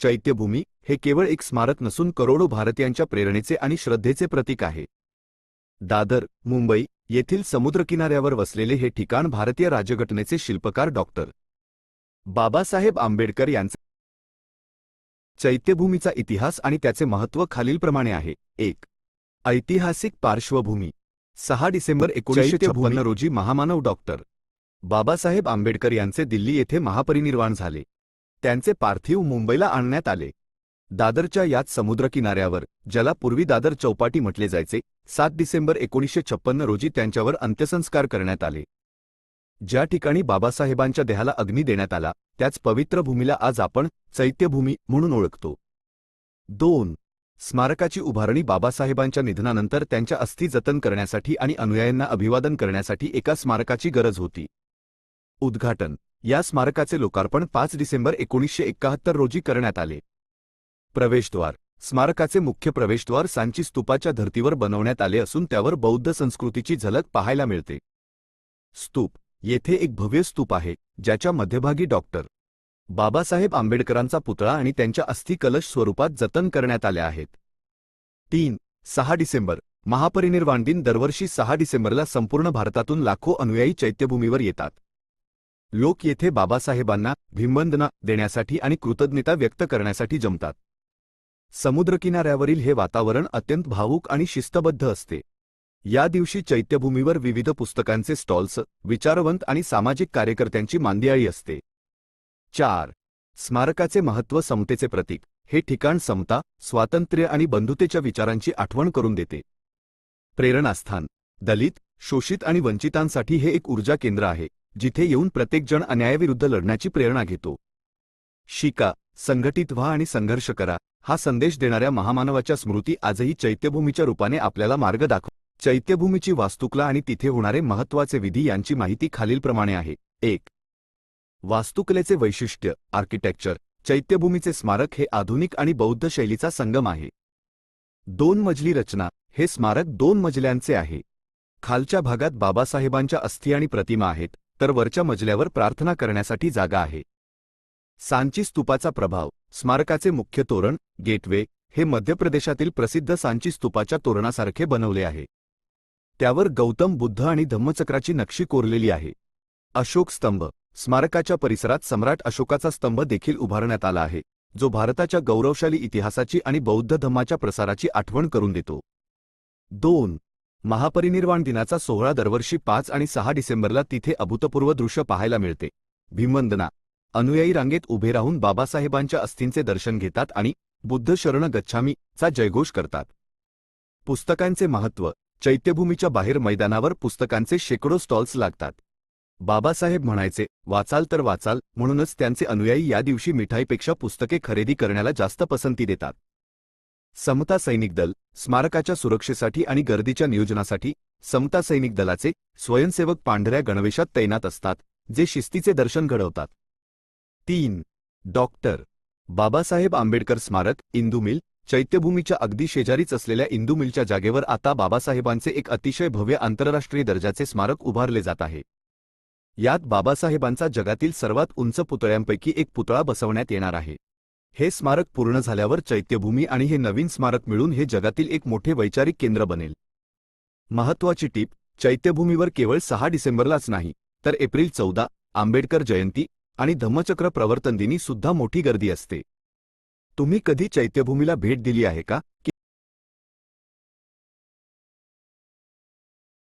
चैत्यभूमी हे केवळ एक स्मारक नसून करोडो भारतीयांच्या प्रेरणेचे आणि श्रद्धेचे प्रतीक आहे. दादर, मुंबई येथील समुद्रकिनाऱ्यावर वसलेले हे ठिकाण भारतीय राज्यघटनेचे शिल्पकार डॉक्टर बाबासाहेब आंबेडकर यांचे. चैत्यभूमीचा इतिहास आणि त्याचे महत्त्व खालीलप्रमाणे आहे. 1. ऐतिहासिक पार्श्वभूमी. 6 डिसेंबर 1956 रोजी महामानव डॉक्टर बाबासाहेब आंबेडकर यांचे दिल्ली येथे महापरिनिर्वाण झाले. त्यांचे पार्थिव मुंबईला आणण्यात आले. दादरच्या याच समुद्रकिनाऱ्यावर, ज्याला पूर्वी दादर चौपाटी म्हटले जायचे, 7 डिसेंबर 1956 रोजी त्यांच्यावर अंत्यसंस्कार करण्यात आले. ज्या ठिकाणी बाबासाहेबांच्या देहाला अग्नी देण्यात आला, त्याच पवित्र भूमीला आज आपण चैत्यभूमी म्हणून ओळखतो. 2. स्मारकाची उभारणी. बाबासाहेबांच्या निधनानंतर त्यांच्या अस्थी जतन करण्यासाठी आणि अनुयायांना अभिवादन करण्यासाठी एका स्मारकाची गरज होती. उद्घाटन. या स्मारकाचे लोकार्पण 5 डिसेंबर 1971 रोजी करण्यात आले. प्रवेशद्वार. स्मारकाचे मुख्य प्रवेशद्वार सांची स्तूपाच्या धर्तीवर बनवण्यात आले असून त्यावर बौद्ध संस्कृतीची झलक पाहायला मिळते. स्तूप. येथे एक भव्य स्तूप आहे, ज्याच्या मध्यभागी डॉक्टर बाबासाहेब आंबेडकरांचा पुतळा आणि त्यांच्या अस्थी कलश स्वरूपात जतन करण्यात आल्या आहेत. 3. 6 डिसेंबर महापरिनिर्वाण दिन. दरवर्षी 6 डिसेंबरला संपूर्ण भारतातून लाखो अनुयायी चैत्यभूमीवर येतात. लोक येथे बाबासाहेबांना भिमवंदना देण्यासाठी आणि कृतज्ञता व्यक्त करण्यासाठी जमतात. समुद्रकिनाऱ्यावरील हे वातावरण अत्यंत भावूक आणि शिस्तबद्ध असते. या दिवशी चैत्यभूमीवर विविध पुस्तकांचे स्टॉल्स, विचारवंत आणि सामाजिक कार्यकर्त्यांची मांदियाळी असते. 4. स्मारकाचे महत्त्व. समतेचे प्रतीक. हे ठिकाण समता, स्वातंत्र्य आणि बंधुतेच्या विचारांची आठवण करून देते. प्रेरणास्थान. दलित, शोषित आणि वंचितांसाठी हे एक ऊर्जा केंद्र आहे, जिथे येऊन प्रत्येकजण अन्यायाविरुद्ध लढण्याची प्रेरणा घेतो. शिका, संघटित व्हा आणि संघर्ष करा, हा संदेश देणाऱ्या महामानवाच्या स्मृती आजही चैत्यभूमीच्या रूपाने आपल्याला मार्ग दाखवतात. चैत्यभूमीची वास्तुकला आणि तिथे होणारे महत्त्वाचे विधी यांची माहिती खालीलप्रमाणे आहे. 1. वास्तुकलेचे वैशिष्ट्य. आर्किटेक्चर. चैत्यभूमीचे स्मारक हे आधुनिक आणि बौद्ध शैलीचा संगम आहे. 2 मजली रचना. हे स्मारक 2 मजल्यांचे आहे. खालच्या भागात बाबासाहेबांच्या अस्थी आणि प्रतिमा आहेत, तर वरच्या मजल्यावर प्रार्थना करण्यासाठी जागा आहे. सांची स्तूपाचा प्रभाव. स्मारकाचे मुख्य तोरण, गेटवे, हे मध्य प्रदेशातील प्रसिद्ध सांची स्तूपाच्या तोरणासारखे बनवले आहे. त्यावर गौतम बुद्ध आणि धम्मचक्राची नक्षी कोरलेली आहे. अशोक स्तंभ. स्मारकाच्या परिसरात सम्राट अशोकाचा स्तंभ देखील उभारण्यात आला आहे, जो भारताच्या गौरवशाली इतिहासाची आणि बौद्ध धम्माच्या प्रसाराची आठवण करून देतो. 2. महापरिनिर्वाण दिनाचा सोहळा. दरवर्षी 5 आणि 6 डिसेंबरला तिथे अभूतपूर्व दृश्य पाहायला मिळते. भिमवंदना. अनुयायी रांगेत उभे राहून बाबासाहेबांच्या अस्थींचे दर्शन घेतात आणि बुद्ध शरण गच्छामी चा जयघोष करतात. पुस्तकांचे महत्त्व. चैत्यभूमीच्या बाहेर मैदानावर पुस्तकांचे शेकडो स्टॉल्स लागतात. बाबासाहेब म्हणायचे, वाचाल तर वाचाल, म्हणूनच त्यांचे अनुयायी या दिवशी मिठाईपेक्षा पुस्तके खरेदी करण्याला जास्त पसंती देतात. समता सैनिक दल. स्मारकाच्या सुरक्षेसाठी आणि गर्दीच्या नियोजनासाठी समता सैनिक दलाचे स्वयंसेवक पांढऱ्या गणवेशात तैनात असतात, जे शिस्तीचे दर्शन घडवतात. 3. डॉक्टर बाबासाहेब आंबेडकर स्मारक. इंदू मिल. चैत्यभूमीच्या अगदी शेजारीच असलेल्या इंदू मिलच्या जागेवर आता बाबासाहेबांचे एक अतिशय भव्य आंतरराष्ट्रीय दर्जाचे स्मारक उभारले जात आहे. यात बाबासाहेबांचा जगातील सर्वात उंच पुतळ्यांपैकी एक पुतळा बसवण्यात येणार आहे. हे स्मारक पूर्ण झाल्यावर चैत्यभूमी आणि हे नवीन स्मारक मिळून हे जगातील एक मोठे वैचारिक केंद्र बनेल. महत्त्वाची टीप. चैत्यभूमीवर केवळ 6 डिसेंबरलाच नाही, तर एप्रिल 14, आंबेडकर जयंती आणि धम्मचक्र प्रवर्तन दिनी सुद्धा मोठी गर्दी असते. तुम्ही कधी चैत्यभूमीला भेट दिली आहे का?